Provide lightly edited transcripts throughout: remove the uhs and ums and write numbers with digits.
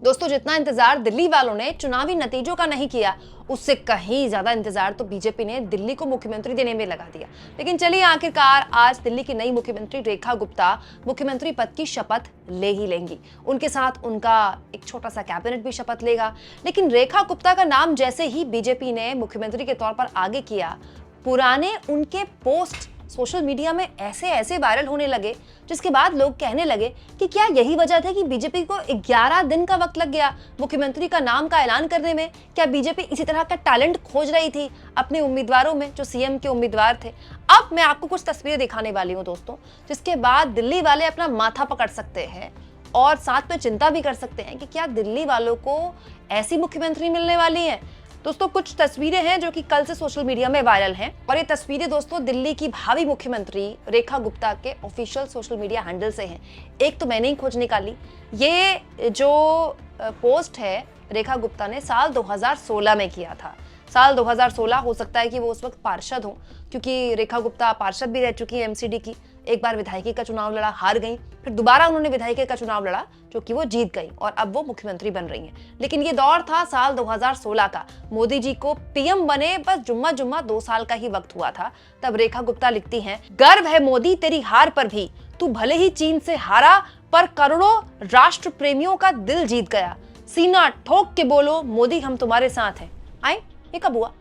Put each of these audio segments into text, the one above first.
दोस्तों, जितना इंतजार दिल्ली वालों ने चुनावी नतीजों का नहीं किया, उससे कहीं ज्यादा इंतजार तो बीजेपी ने दिल्ली को मुख्यमंत्री देने में लगा दिया। लेकिन चलिए, आखिरकार आज दिल्ली की नई मुख्यमंत्री रेखा गुप्ता मुख्यमंत्री पद की शपथ ले ही लेंगी। उनके साथ उनका एक छोटा सा कैबिनेट भी शपथ लेगा। लेकिन रेखा गुप्ता का नाम जैसे ही बीजेपी ने मुख्यमंत्री के तौर पर आगे किया, पुराने उनके पोस्ट सोशल मीडिया में ऐसे ऐसे वायरल होने लगे, जिसके बाद लोग कहने लगे कि क्या यही वजह थी कि बीजेपी को 11 दिन का वक्त लग गया मुख्यमंत्री का नाम का ऐलान करने में। क्या बीजेपी इसी तरह का टैलेंट खोज रही थी अपने उम्मीदवारों में, जो सीएम के उम्मीदवार थे? अब मैं आपको कुछ तस्वीरें दिखाने वाली हूँ दोस्तों, जिसके बाद दिल्ली वाले अपना माथा पकड़ सकते हैं और साथ में चिंता भी कर सकते हैं कि क्या दिल्ली वालों को ऐसी मुख्यमंत्री मिलने वाली है। दोस्तों, कुछ तस्वीरें हैं जो कि कल से सोशल मीडिया में वायरल हैं, और ये तस्वीरें दोस्तों दिल्ली की भावी मुख्यमंत्री रेखा गुप्ता के ऑफिशियल सोशल मीडिया हैंडल से हैं। एक तो मैंने ही खोज निकाली। ये जो पोस्ट है रेखा गुप्ता ने साल 2016 में किया था। साल 2016 हो सकता है कि वो उस वक्त पार्षद हो, क्योंकि रेखा गुप्ता पार्षद भी रह चुकी है एमसीडी की। एक बार विधायकी का चुनाव लड़ा, हार गई, फिर दोबारा उन्होंने विधायकी का चुनाव लड़ा, जो कि वो जीत गई, और अब वो मुख्यमंत्री बन रही हैं। लेकिन ये दौर था साल 2016 का। मोदी जी को पीएम बने बस जुम्मा 2 साल का ही वक्त हुआ था। तब रेखा गुप्ता लिखती हैं, गर्व है मोदी तेरी हार पर भी, तू भले ही चीन से हारा पर करोड़ों राष्ट्र प्रेमियों का दिल जीत गया। सीना ठोक के बोलो मोदी हम तुम्हारे साथ हैं। आए, ये कब हुआ?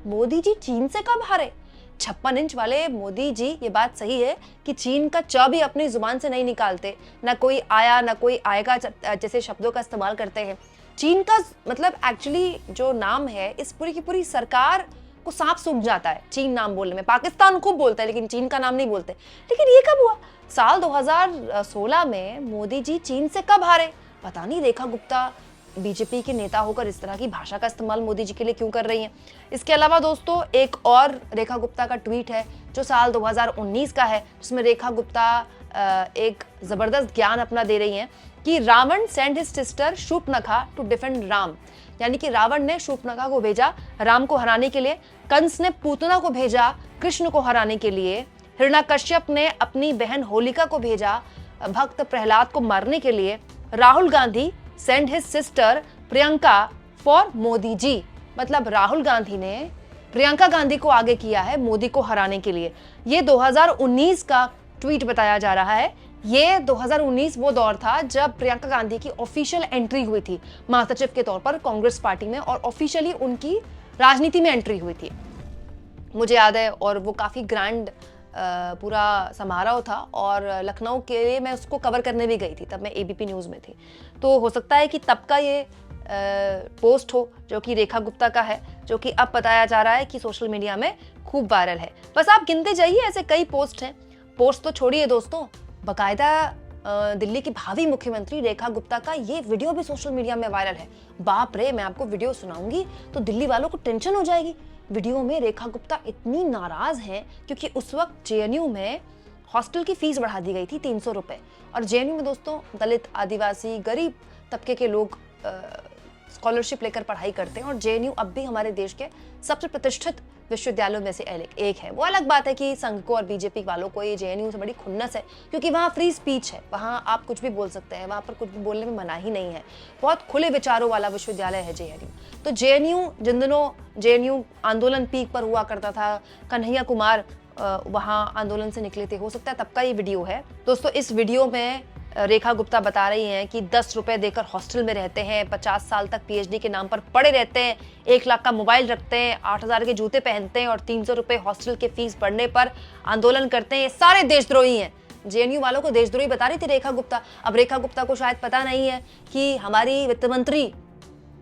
मोदी जी चीन से कब हारे? 56 इंच वाले मोदी जी, ये बात सही है कि चीन का च भी अपनी जुबान से नहीं निकालते, ना कोई आया ना कोई आएगा जैसे शब्दों का इस्तेमाल करते हैं। चीन का मतलब एक्चुअली जो नाम है, इस पूरी की पूरी सरकार को सांप सूख जाता है चीन नाम बोलने में। पाकिस्तान खूब बोलता है लेकिन चीन का नाम नहीं बोलते। लेकिन ये कब हुआ? साल 2016 में मोदी जी चीन से कब हारे? पता नहीं रेखा गुप्ता बीजेपी के नेता होकर इस तरह की भाषा का इस्तेमाल मोदी जी के लिए क्यों कर रही हैं। इसके अलावा दोस्तों, एक और रेखा गुप्ता का ट्वीट है जो साल 2019 का है, जिसमें रेखा गुप्ता एक जबरदस्त ज्ञान अपना दे रही हैं कि Ravan send his sister Shurpanakha to defend Ram. यानी कि रावण ने शूर्पणखा को भेजा राम को हराने के लिए, कंस ने पूतना को भेजा कृष्ण को हराने के लिए, हिरण्याकश्यप ने अपनी बहन होलिका को भेजा भक्त प्रहलाद को मारने के लिए, Rahul Gandhi send his sister Priyanka for Modi ji. मतलब राहुल गांधी ने प्रियंका गांधी को आगे किया है मोदी को हराने के लिए। ये 2019 का ट्वीट बताया जा रहा है। ये 2019 वो दौर था जब प्रियंका गांधी की ऑफिशियल एंट्री हुई थी महासचिव के तौर पर कांग्रेस पार्टी में, और ऑफिशियली उनकी राजनीति में एंट्री हुई थी, मुझे याद है। और वो काफी ग्रैंड पूरा समारोह था, और लखनऊ के लिए मैं उसको कवर करने भी गई थी, तब मैं एबीपी न्यूज़ में थी। तो हो सकता है कि तब का ये पोस्ट हो जो कि रेखा गुप्ता का है, जो कि अब बताया जा रहा है कि सोशल मीडिया में खूब वायरल है। बस आप गिनते जाइए, ऐसे कई पोस्ट हैं। पोस्ट तो छोड़िए दोस्तों, बाकायदा दिल्ली की भावी मुख्यमंत्री रेखा गुप्ता का ये वीडियो भी सोशल मीडिया में वायरल है। बाप रे, मैं आपको वीडियो सुनाऊंगी तो दिल्ली वालों को टेंशन हो जाएगी। वीडियो में रेखा गुप्ता इतनी नाराज हैं क्योंकि उस वक्त जेएनयू में हॉस्टल की फीस बढ़ा दी गई थी 300 रुपए, और जेएनयू में दोस्तों दलित, आदिवासी, गरीब तबके के लोग स्कॉलरशिप लेकर पढ़ाई करते हैं, और जेएनयू अब भी हमारे देश के सबसे प्रतिष्ठित विश्वविद्यालयों में से एक है। वो अलग बात है कि संघ को और बीजेपी वालों को ये जेएनयू से बड़ी खुन्नस है, क्योंकि वहाँ फ्री स्पीच है, वहाँ आप कुछ भी बोल सकते हैं, वहाँ पर कुछ भी बोलने में मनाही नहीं है। बहुत खुले विचारों वाला विश्वविद्यालय है जेएनयू। तो जेएनयू, जिन दिनों जेएनयू आंदोलन पीक पर हुआ करता था, कन्हैया कुमार वहाँ आंदोलन से निकले थे, हो सकता है तब का ये वीडियो है। दोस्तों, इस वीडियो में रेखा गुप्ता बता रही हैं कि 10 रुपए देकर हॉस्टल में रहते हैं, 50 साल तक पीएचडी के नाम पर पड़े रहते हैं, 1 लाख का मोबाइल रखते हैं, 8,000 के जूते पहनते हैं, और 300 रुपए हॉस्टल के फीस बढ़ने पर आंदोलन करते हैं। ये सारे देशद्रोही हैं। जेएनयू वालों को देशद्रोही बता रही थी रेखा गुप्ता। अब रेखा गुप्ता को शायद पता नहीं है कि हमारी वित्त मंत्री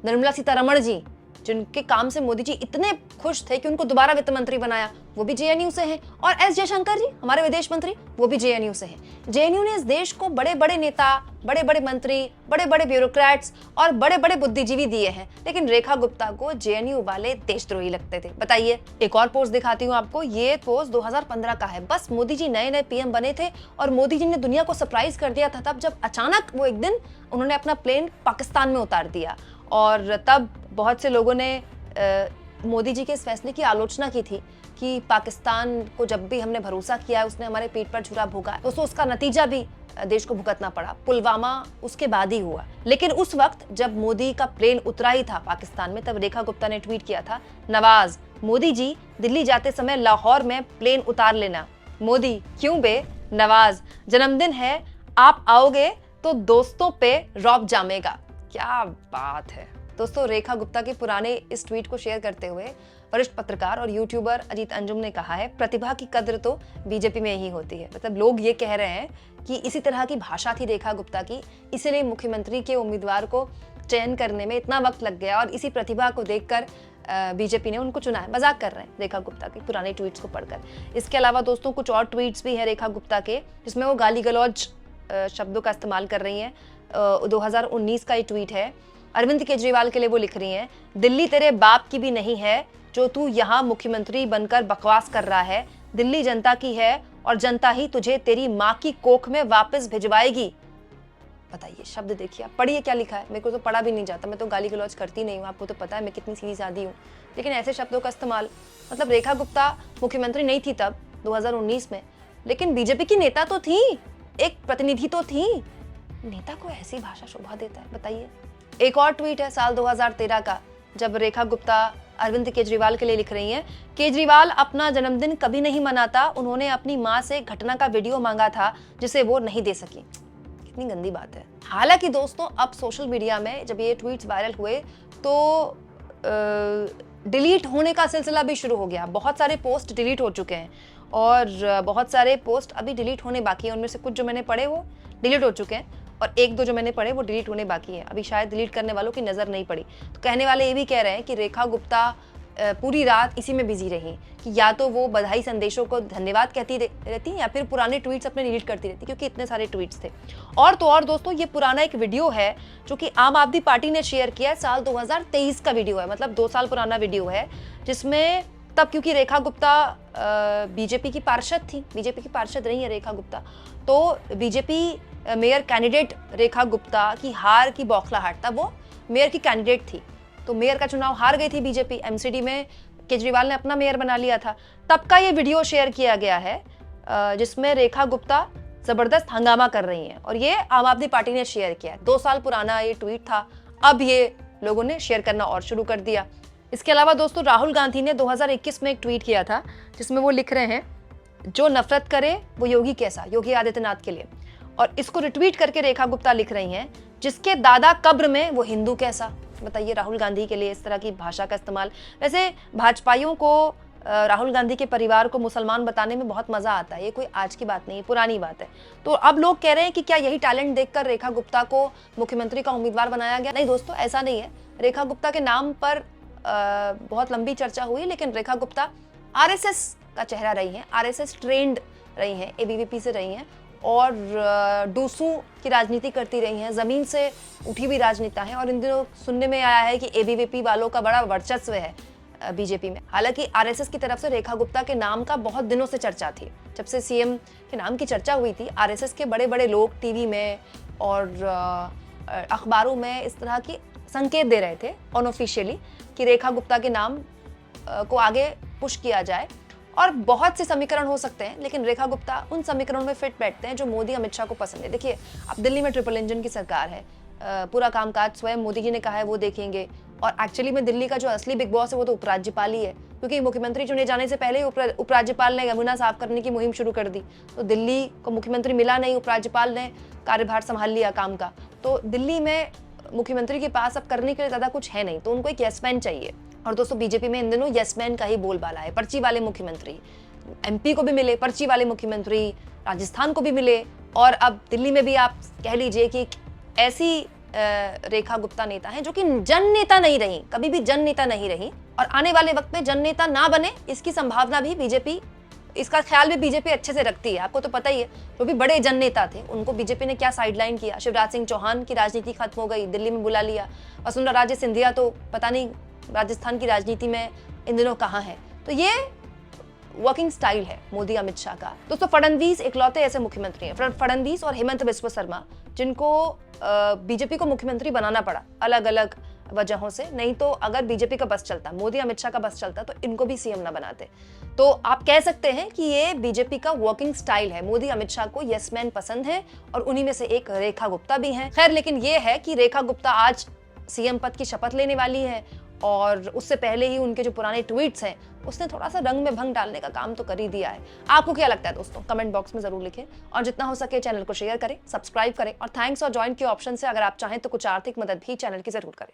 निर्मला सीतारमण जी, जिनके काम से मोदी जी इतने खुश थे कि उनको दोबारा वित्त मंत्री बनाया, वो भी जेएनयू से हैं। और एस जयशंकर जी, हमारे विदेश मंत्री, वो भी जेएनयू से हैं। जेएनयू ने इस देश को बड़े बड़े नेता, बड़े बड़े मंत्री, बड़े बड़े ब्यूरोक्रेट्स और बड़े बड़े बुद्धिजीवी दिए हैं, लेकिन रेखा गुप्ता को जेएनयू वाले देशद्रोही लगते थे। बताइए। एक और पोस्ट दिखाती हूँ आपको। ये पोस्ट 2015 का है। बस मोदी जी नए नए पीएम बने थे और मोदी जी ने दुनिया को सरप्राइज कर दिया था, तब जब अचानक वो एक दिन उन्होंने अपना प्लेन पाकिस्तान में उतार दिया, और तब बहुत से लोगों ने मोदी जी के इस फैसले की आलोचना की थी कि पाकिस्तान को जब भी हमने भरोसा किया है उसने हमारे पेट पर छुरा भोगा है, दोस्तों उसका नतीजा भी देश को भुगतना पड़ा। पुलवामा उसके बाद ही हुआ। लेकिन उस वक्त जब मोदी का प्लेन उतरा ही था पाकिस्तान में, तब रेखा गुप्ता ने ट्वीट किया था, नवाज, मोदी जी दिल्ली जाते समय लाहौर में प्लेन उतार लेना। मोदी, क्यों बे? नवाज, जन्मदिन है, आप आओगे तो दोस्तों पे रौब जामेगा। क्या बात है दोस्तों। रेखा गुप्ता के पुराने इस ट्वीट को शेयर करते हुए वरिष्ठ पत्रकार और यूट्यूबर अजीत अंजुम ने कहा है, प्रतिभा की कद्र तो बीजेपी में ही होती है। मतलब लोग ये कह रहे हैं कि इसी तरह की भाषा थी रेखा गुप्ता की, इसीलिए मुख्यमंत्री के उम्मीदवार को चयन करने में इतना वक्त लग गया और इसी प्रतिभा को देखकर बीजेपी ने उनको चुना है। मजाक कर रहे हैं रेखा गुप्ता के पुराने ट्वीट्स को पढ़कर। इसके अलावा दोस्तों कुछ और ट्वीट्स भी हैं रेखा गुप्ता के, जिसमें वो गाली गलौज शब्दों का इस्तेमाल कर रही हैं। 2019 का ये ट्वीट है। अरविंद केजरीवाल के लिए वो लिख रही हैं, दिल्ली तेरे बाप की भी नहीं है जो तू यहाँ मुख्यमंत्री बनकर बकवास कर रहा है। दिल्ली जनता की है और जनता ही तुझे तेरी माँ की कोख में वापस भिजवाएगी। बताइए, शब्द देखिए आप, पढ़िए क्या लिखा है। मेरे को तो पढ़ा भी नहीं जाता, मैं तो गाली गलौज करती नहीं हूँ, आपको तो पता है मैं कितनी सीधी सादी हूँ। लेकिन ऐसे शब्दों का इस्तेमाल, मतलब रेखा गुप्ता मुख्यमंत्री नहीं थी तब 2019 में, लेकिन बीजेपी की नेता तो थी, एक प्रतिनिधि तो थी। नेता को ऐसी भाषा शोभा देता है, बताइए। एक और ट्वीट है साल 2013 का, जब रेखा गुप्ता अरविंद केजरीवाल के लिए लिख रही हैं, केजरीवाल अपना जन्मदिन कभी नहीं मनाता, उन्होंने अपनी माँ से घटना का वीडियो मांगा था जिसे वो नहीं दे सकी। कितनी गंदी बात है। हालांकि दोस्तों अब सोशल मीडिया में जब ये ट्वीट्स वायरल हुए तो डिलीट होने का सिलसिला भी शुरू हो गया। बहुत सारे पोस्ट डिलीट हो चुके हैं और बहुत सारे पोस्ट अभी डिलीट होने बाकी हैं। उनमें से कुछ जो मैंने पढ़े वो डिलीट हो चुके हैं और एक दो जो मैंने पढ़े वो डिलीट होने बाकी हैं। अभी शायद डिलीट करने वालों की नज़र नहीं पड़ी। तो कहने वाले ये भी कह रहे हैं कि रेखा गुप्ता पूरी रात इसी में बिजी रही कि या तो वो बधाई संदेशों को धन्यवाद कहती रहती या फिर पुराने ट्वीट्स अपने डिलीट करती रहती, क्योंकि इतने सारे ट्वीट्स थे। और तो और दोस्तों, ये पुराना एक वीडियो है जो कि आम आदमी पार्टी ने शेयर किया, साल 2023 का वीडियो है, मतलब 2 साल पुराना वीडियो है, जिसमें तब क्योंकि रेखा गुप्ता बीजेपी की पार्षद थी, बीजेपी की पार्षद रही है रेखा गुप्ता, तो BJP mayor candidate Rekha Gupta की हार की बौखलाहट, तब वो मेयर की कैंडिडेट थी, तो मेयर का चुनाव हार गई थी बीजेपी। एमसीडी में केजरीवाल ने अपना मेयर बना लिया था। तब का ये वीडियो शेयर किया गया है जिसमें रेखा गुप्ता जबरदस्त हंगामा कर रही हैं और ये आम आदमी पार्टी ने शेयर किया है। 2 साल पुराना ये ट्वीट था, अब ये लोगों ने शेयर करना और शुरू कर दिया। इसके अलावा दोस्तों राहुल गांधी ने 2021 में एक ट्वीट किया था जिसमें वो लिख रहे हैं, जो नफरत करे वो योगी कैसा, योगी आदित्यनाथ के लिए। और इसको रिट्वीट करके रेखा गुप्ता लिख रही हैं, जिसके दादा कब्र में वो हिंदू कैसा। बताइए, राहुल गांधी के लिए इस तरह की भाषा का इस्तेमाल। वैसे भाजपाइयों को राहुल गांधी के परिवार को मुसलमान बताने में बहुत मजा आता है, ये कोई आज की बात नहीं है, पुरानी बात है। तो अब लोग कह रहे हैं कि क्या यही टैलेंट देखकर रेखा गुप्ता को मुख्यमंत्री का उम्मीदवार बनाया गया? नहीं दोस्तों, ऐसा नहीं है। रेखा गुप्ता के नाम पर बहुत लंबी चर्चा हुई, लेकिन रेखा गुप्ता आरएसएस का चेहरा रही हैं, आरएसएस ट्रेंड रही हैं, एबीवीपी से रही हैं और डूसू की राजनीति करती रही हैं, जमीन से उठी हुई राजनेता हैं। और इन दिनों सुनने में आया है कि एबीवीपी वालों का बड़ा वर्चस्व है बीजेपी में। हालांकि आरएसएस की तरफ से रेखा गुप्ता के नाम का बहुत दिनों से चर्चा थी, जब से सीएम के नाम की चर्चा हुई थी। आरएसएस के बड़े बड़े लोग टीवी में और अखबारों में इस तरह की संकेत दे रहे थे अनऑफिशियली कि रेखा गुप्ता के नाम को आगे पुश किया जाए। और बहुत से समीकरण हो सकते हैं, लेकिन रेखा गुप्ता उन समीकरणों में फिट बैठते हैं जो मोदी अमित शाह को पसंद है। देखिए, अब दिल्ली में ट्रिपल इंजन की सरकार है, पूरा कामकाज स्वयं मोदी जी ने कहा है वो देखेंगे। और एक्चुअली में दिल्ली का जो असली बिग बॉस है वो तो उपराज्यपाल ही है, क्योंकि मुख्यमंत्री चुने जाने से पहले ही उपराज्यपाल ने यमुना साफ करने की मुहिम शुरू कर दी। तो दिल्ली को मुख्यमंत्री मिला नहीं, उपराज्यपाल ने कार्यभार संभाल लिया काम का। तो दिल्ली में मुख्यमंत्री के पास अब करने के लिए ज्यादा कुछ है नहीं, तो उनको एक यस मैन चाहिए। और दोस्तों बीजेपी में इन दिनों यस मैन का ही बोलबाला है, पर्ची वाले मुख्यमंत्री। एमपी को भी मिले पर्ची वाले मुख्यमंत्री, राजस्थान को भी मिले, और अब दिल्ली में भी आप कह लीजिए कि ऐसी रेखा गुप्ता नेता हैं जो कि जन नेता नहीं रही, कभी भी जन नेता नहीं रही, और आने वाले वक्त में जन नेता ना बने इसकी संभावना भी बीजेपी, इसका ख्याल भी बीजेपी अच्छे से रखती है। आपको तो पता ही है, जो भी बड़े जन नेता थे उनको बीजेपी ने क्या साइडलाइन किया। शिवराज सिंह चौहान की राजनीति खत्म हो गई, दिल्ली में बुला लिया। वसुंधरा राजे सिंधिया तो पता नहीं राजस्थान की राजनीति में इन दिनों कहाँ है। तो ये वर्किंग स्टाइल है मोदी अमित शाह का। दोस्तों फडणवीस इकलौते ऐसे मुख्यमंत्री हैं, फडणवीस और हेमंत बिस्व शर्मा, जिनको बीजेपी को मुख्यमंत्री बनाना पड़ा। अलग अलग वजहों से, नहीं तो अगर बीजेपी का बस चलता, मोदी अमित शाह का बस चलता, तो इनको भी सीएम ना बनाते। तो आप कह सकते हैं कि ये बीजेपी का वर्किंग स्टाइल है। मोदी अमित शाह को यस मैन पसंद है और उन्हीं में से एक रेखा गुप्ता भी हैं। खैर, लेकिन ये है कि रेखा गुप्ता आज सीएम पद की शपथ लेने वाली है और उससे पहले ही उनके जो पुराने ट्वीट्स हैं उसने थोड़ा सा रंग में भंग डालने का काम तो कर ही दिया है। आपको क्या लगता है दोस्तों, कमेंट बॉक्स में जरूर लिखें और जितना हो सके चैनल को शेयर करें, सब्सक्राइब करें और थैंक्स और ज्वाइन के ऑप्शन से अगर आप चाहें तो कुछ आर्थिक मदद भी चैनल की जरूर करें।